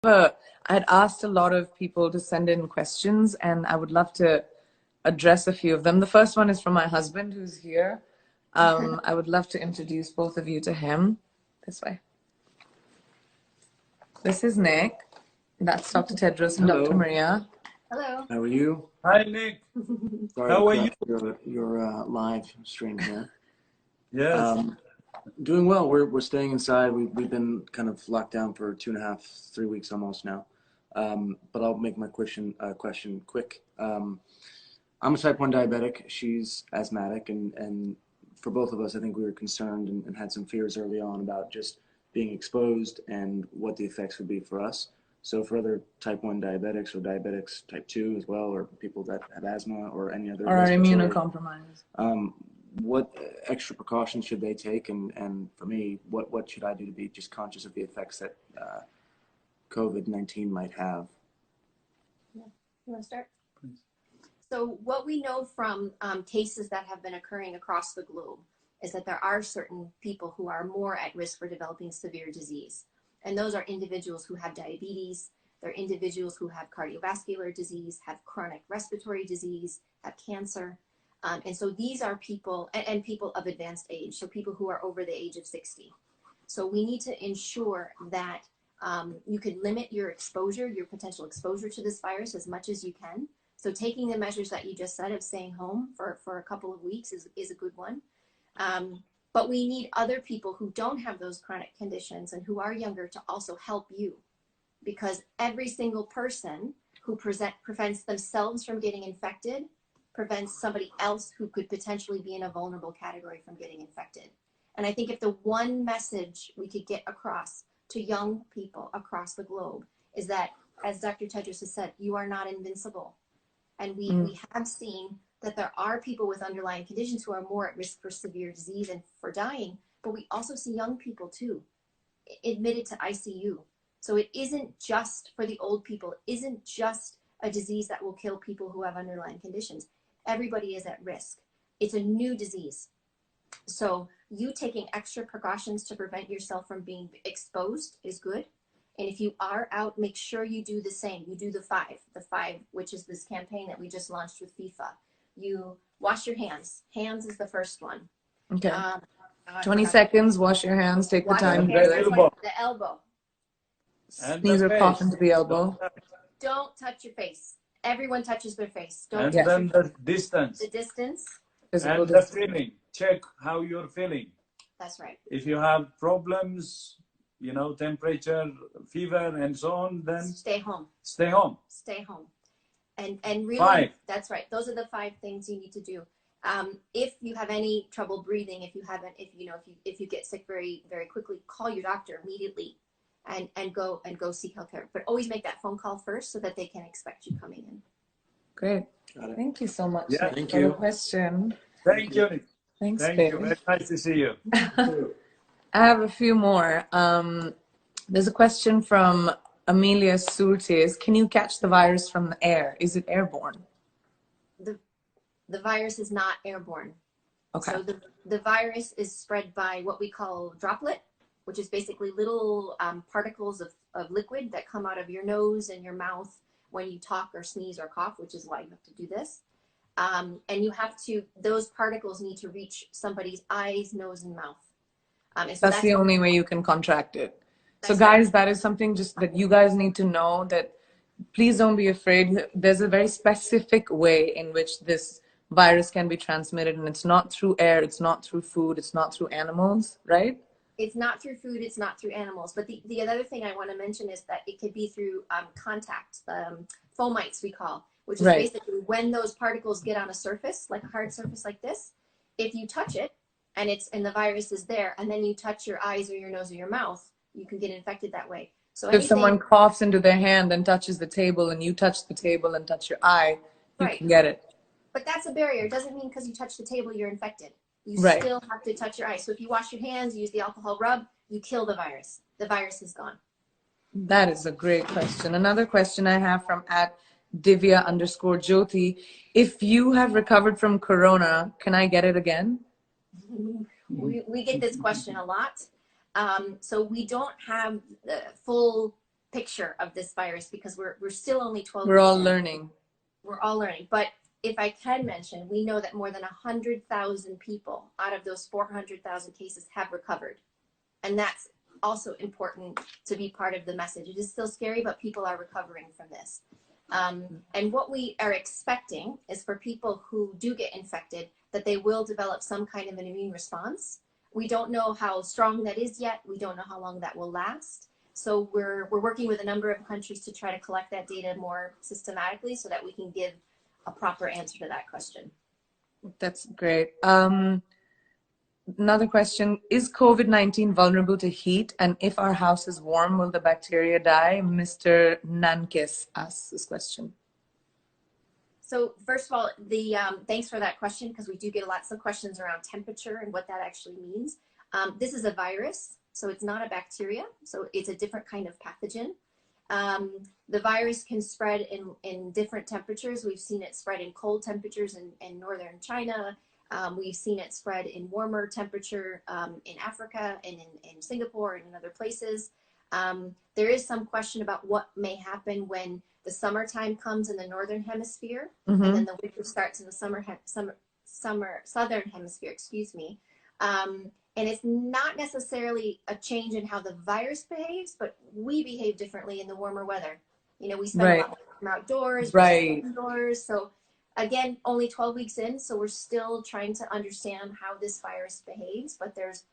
I had asked a lot of people to send in questions, and I would love to address a few of them. The first one is from my husband, who's here. I would love to introduce both of you to him. This way. This is Nick. That's Dr. Tedros and Hello. Dr. Maria. Hello. How are you? Hi, Nick. Sorry How are to you? interrupt your live stream here. Yes. Doing well. We're staying inside. We've been kind of locked down for 2.5, 3 weeks almost now. But I'll make my question quick. I'm a type 1 diabetic. She's asthmatic, and for both of us, I think we were concerned and had some fears early on about just being exposed and what the effects would be for us. So for other type 1 diabetics or diabetics type 2 as well, or people that have asthma or any other Or are immunocompromised. What extra precautions should they take? And for me, what should I do to be just conscious of the effects that COVID-19 might have? Yeah. You want to start? Please. So what we know from cases that have been occurring across the globe is that there are certain people who are more at risk for developing severe disease. And those are individuals who have diabetes, they're individuals who have cardiovascular disease, have chronic respiratory disease, have cancer. And so these are people, and people of advanced age, so people who are over the age of 60. So we need to ensure that you can limit your exposure, your potential exposure to this virus as much as you can. So taking the measures that you just said of staying home for a couple of weeks is a good one. But we need other people who don't have those chronic conditions and who are younger to also help you, because every single person who prevents themselves from getting infected prevents somebody else who could potentially be in a vulnerable category from getting infected. And I think if the one message we could get across to young people across the globe is that, as Dr. Tedros has said, you are not invincible. And we have seen that there are people with underlying conditions who are more at risk for severe disease and for dying, but we also see young people too, admitted to ICU. So it isn't just for the old people, it isn't just a disease that will kill people who have underlying conditions. Everybody is at risk. It's a new disease. So you taking extra precautions to prevent yourself from being exposed is good. And if you are out, make sure you do the same. You do the five, which is this campaign that we just launched with FIFA. You wash your hands. Hands is the first one. Okay. 20 seconds, wash your hands, take the time. The elbow. Sneeze or cough into the elbow. Don't touch your face. Everyone touches their face. Don't and touch then your the distance. The distance. And the feeling. Check how you're feeling. That's right. If you have problems, you know, temperature, fever, and so on, then stay home. Stay home. Stay home. And really, 5. That's right. Those are the 5 things you need to do. If you have any trouble breathing, if you get sick very, very quickly, call your doctor immediately and go seek healthcare. But always make that phone call first so that they can expect you coming in. Great. Thank you so much. Yeah, thank for you. the question. Thank you. Thanks, Thank babe. you. Very nice to see you. I have a few more. There's a question from Amelia Surtes. Can you catch the virus from the air? Is it airborne? The virus is not airborne. Okay. So the virus is spread by what we call droplet, which is basically little particles of liquid that come out of your nose and your mouth when you talk or sneeze or cough, which is why you have to do this. And those particles need to reach somebody's eyes, nose, and mouth. And so that's the only way you can contract it. So guys, right. That is something just that you guys need to know, that please don't be afraid. There's a very specific way in which this virus can be transmitted, and it's not through air, it's not through food, it's not through animals, right? It's not through food, it's not through animals. But the other thing I want to mention is that it could be through contact, fomites we call, which is basically when those particles get on a surface, like a hard surface like this, if you touch it and the virus is there, and then you touch your eyes or your nose or your mouth, you can get infected that way. So if someone coughs into their hand and touches the table, and you touch the table and touch your eye, you can get it. But that's a barrier. It doesn't mean because you touch the table, you're infected. You still have to touch your eyes. So if you wash your hands, use the alcohol rub, you kill the virus. The virus is gone. That is a great question. Another question I have from @Divya_Jyoti. If you have recovered from Corona, can I get it again? We get this question a lot. So we don't have the full picture of this virus because we're still only 12 We're all in. learning. We're all learning. But if I can mention, we know that more than 100,000 people out of those 400,000 cases have recovered. And that's also important to be part of the message. It is still scary, but people are recovering from this. And what we are expecting is for people who do get infected, that they will develop some kind of an immune response. We don't know how strong that is yet. We don't know how long that will last. So we're working with a number of countries to try to collect that data more systematically so that we can give a proper answer to that question. That's great. Another question, is COVID-19 vulnerable to heat? And if our house is warm, will the bacteria die? Mr. Nankis asks this question. So first of all, thanks for that question, because we do get lots of questions around temperature and what that actually means. This is a virus, so it's not a bacteria. So it's a different kind of pathogen. The virus can spread in different temperatures. We've seen it spread in cold temperatures in northern China. We've seen it spread in warmer temperature in Africa and in Singapore and in other places. There is some question about what may happen when the summertime comes in the northern hemisphere, and then the winter starts in the southern hemisphere, excuse me. And it's not necessarily a change in how the virus behaves, but we behave differently in the warmer weather. You know, we spend a lot more time outdoors, indoors. So again, only 12 weeks in, so we're still trying to understand how this virus behaves, but there's,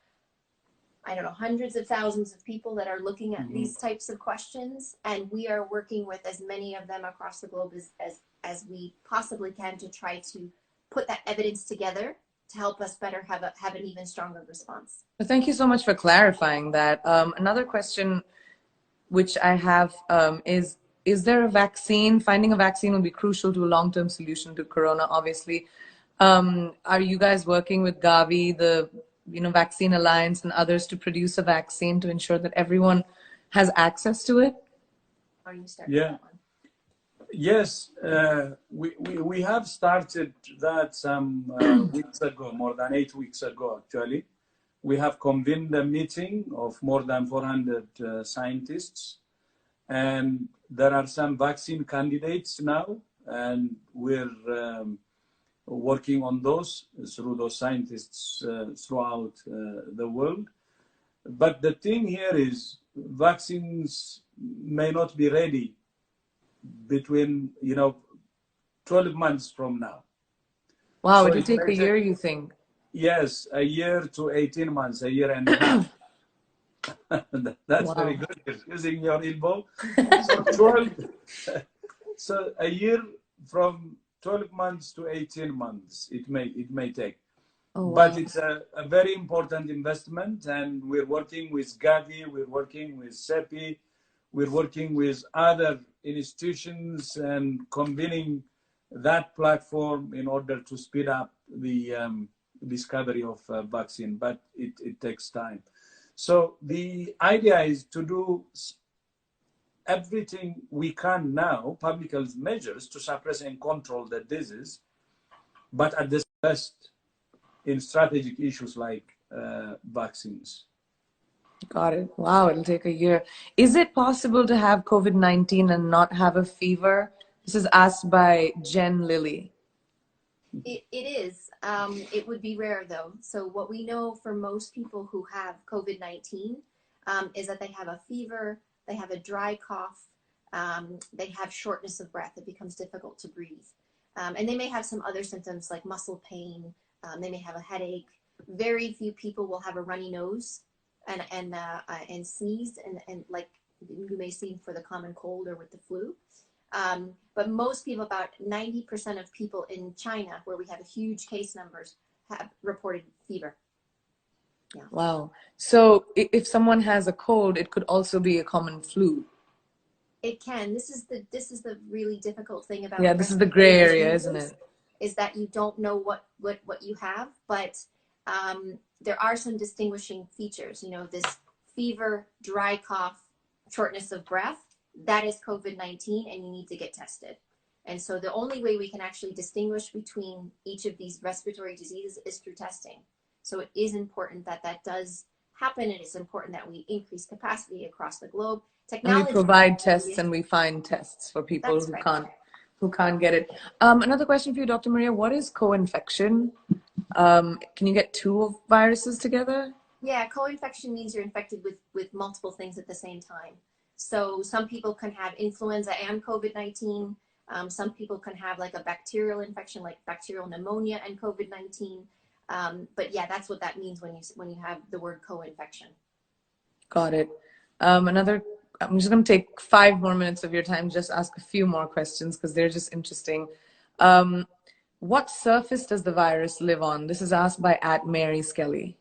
I don't know, hundreds of thousands of people that are looking at these types of questions, and we are working with as many of them across the globe as we possibly can to try to put that evidence together to help us better have an even stronger response. Thank you so much for clarifying that. Another question which I have is there a vaccine? Finding a vaccine will be crucial to a long-term solution to Corona, obviously. Are you guys working with Gavi, the Vaccine Alliance, and others to produce a vaccine to ensure that everyone has access to it? Are you starting? Yeah. Yes, we have started that some weeks ago, more than 8 weeks ago, actually. We have convened a meeting of more than 400 scientists, and there are some vaccine candidates now, and we're working on those through those scientists throughout the world. But the thing here is vaccines may not be ready between 12 months from now. Wow, So it'll take a year, you think? Yes, a year to 18 months, a year and a half. That's very good. You're using your elbow. So a year from 12 months to 18 months it may take. Oh, wow. But it's a very important investment, and we're working with Gavi, we're working with CEPI, we're working with other institutions and convening that platform in order to speed up the discovery of vaccine, but it takes time. So the idea is to do everything we can now, public health measures, to suppress and control the disease, but at the best in strategic issues like vaccines. Got it. Wow, it'll take a year. Is it possible to have COVID-19 and not have a fever? This is asked by Jen Lilly. It is. It would be rare, though. So what we know for most people who have COVID-19 is that they have a fever, they have a dry cough, they have shortness of breath. It becomes difficult to breathe. And they may have some other symptoms like muscle pain. They may have a headache. Very few people will have a runny nose and sneeze, and like you may see for the common cold or with the flu. But most people, about 90% of people in China, where we have huge case numbers, have reported fever. Yeah. Wow. So if someone has a cold, it could also be a common flu. It can. This is the really difficult thing about this is the gray area, isn't it? Is that you don't know what you have, but there are some distinguishing features. This fever, dry cough, shortness of breath, that is COVID-19, and you need to get tested. And so the only way we can actually distinguish between each of these respiratory diseases is through testing. So it is important that that does happen, and it's important that we increase capacity across the globe And we provide tests and we find tests for people who can't get it. Another question for you, Dr. Maria. What is co-infection? Can you get two viruses together? Yeah, co-infection means you're infected with multiple things at the same time. So some people can have influenza and COVID-19. Some people can have like a bacterial infection, like bacterial pneumonia and COVID-19. But yeah, that's what that means when you have the word co-infection. Got it. I'm just going to take 5 more minutes of your time, just ask a few more questions because they're just interesting. What surface does the virus live on? This is asked by @MarySkelly.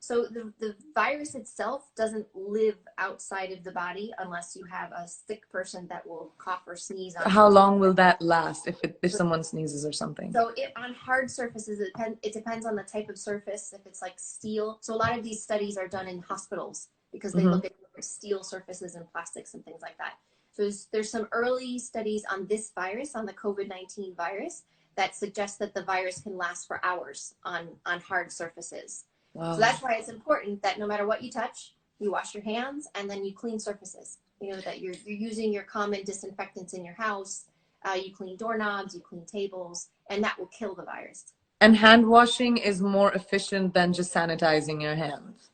So the virus itself doesn't live outside of the body unless you have a sick person that will cough or sneeze on. How long will that last if someone sneezes or something? So on hard surfaces, it depends on the type of surface. If it's like steel, so a lot of these studies are done in hospitals because they look at steel surfaces and plastics and things like that. So there's some early studies on this virus, on the COVID-19 virus, that suggest that the virus can last for hours on hard surfaces. Wow. So that's why it's important that no matter what you touch, you wash your hands and then you clean surfaces. You know, that you're using your common disinfectants in your house. You clean doorknobs, you clean tables, and that will kill the virus. And hand washing is more efficient than just sanitizing your hands.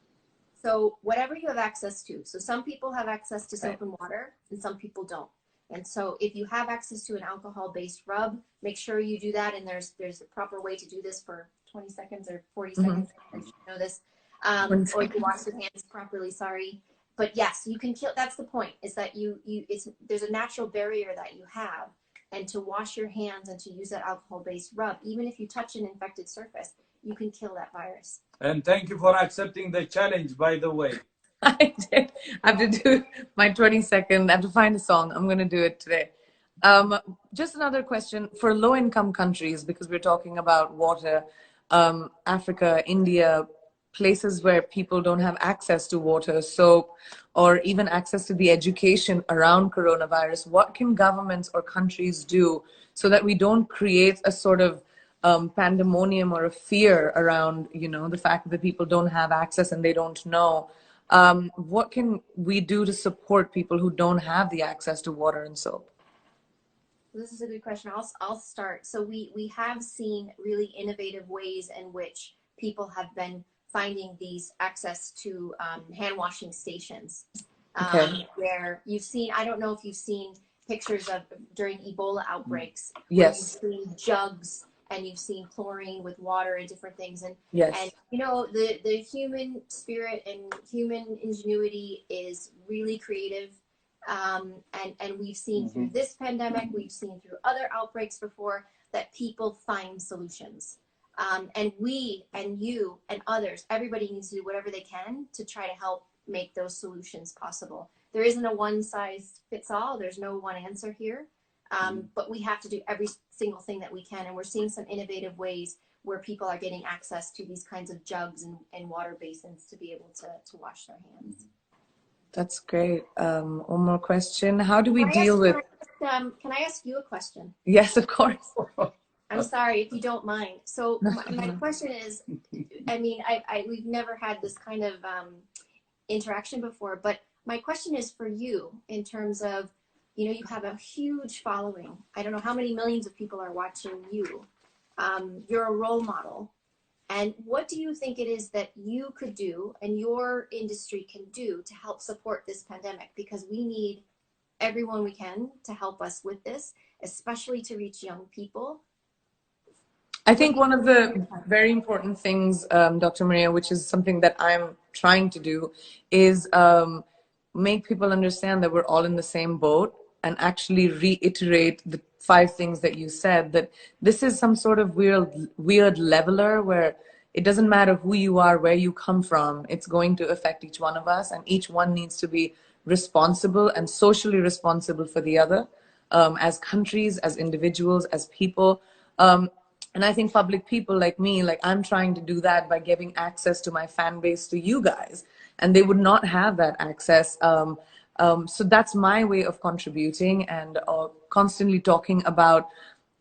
So whatever you have access to. So some people have access to soap and water and some people don't. And so if you have access to an alcohol-based rub, make sure you do that. And there's a proper way to do this for 20 seconds or 40 seconds. I should know this. Or you wash your hands properly, sorry. But yes, you can kill, that's the point, is that there's a natural barrier that you have. And to wash your hands and to use that alcohol-based rub, even if you touch an infected surface, you can kill that virus. And thank you for accepting the challenge, by the way. I did. I have to do my 20-second. I have to find a song. I'm going to do it today. Just another question for low-income countries, because we're talking about water, Africa, India, places where people don't have access to water, soap, or even access to the education around coronavirus. What can governments or countries do so that we don't create a sort of pandemonium or a fear around, you know, the fact that people don't have access and they don't know? What can we do to support people who don't have the access to water and soap? This is a good question. I'll start. So we have seen really innovative ways in which people have been finding these access to hand washing stations. Where you've seen, I don't know if you've seen pictures of during Ebola outbreaks. Yes. Where you've seen jugs and you've seen chlorine with water and different things. And you know, the human spirit and human ingenuity is really creative. And we've seen through this pandemic, we've seen through other outbreaks before, that people find solutions. And we and you and others, everybody needs to do whatever they can to try to help make those solutions possible. There isn't a one size fits all. There's no one answer here. But we have to do every single thing that we can. And we're seeing some innovative ways where people are getting access to these kinds of jugs and water basins to be able to wash their hands. That's great. One more question. How do we deal with... Can I ask you a question? Yes, of course. I'm sorry if you don't mind. So my question is, I mean, we've never had this kind of interaction before, but my question is for you in terms of, you know, you have a huge following. I don't know how many millions of people are watching you. You're a role model. And what do you think it is that you could do and your industry can do to help support this pandemic? Because we need everyone we can to help us with this, especially to reach young people. I think one of the very important things, Dr. Maria, which is something that I'm trying to do, is make people understand that we're all in the same boat and actually reiterate the 5 things that you said, that this is some sort of weird leveler where it doesn't matter who you are, where you come from, it's going to affect each one of us, and each one needs to be responsible and socially responsible for the other, as countries, as individuals, as people. And I think public people like me, like I'm trying to do that by giving access to my fan base to you guys, and they would not have that access. So that's my way of contributing, and constantly talking about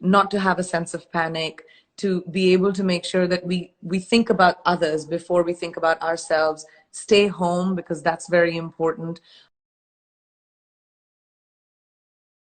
not to have a sense of panic, to be able to make sure that we think about others before we think about ourselves. Stay home, because that's very important.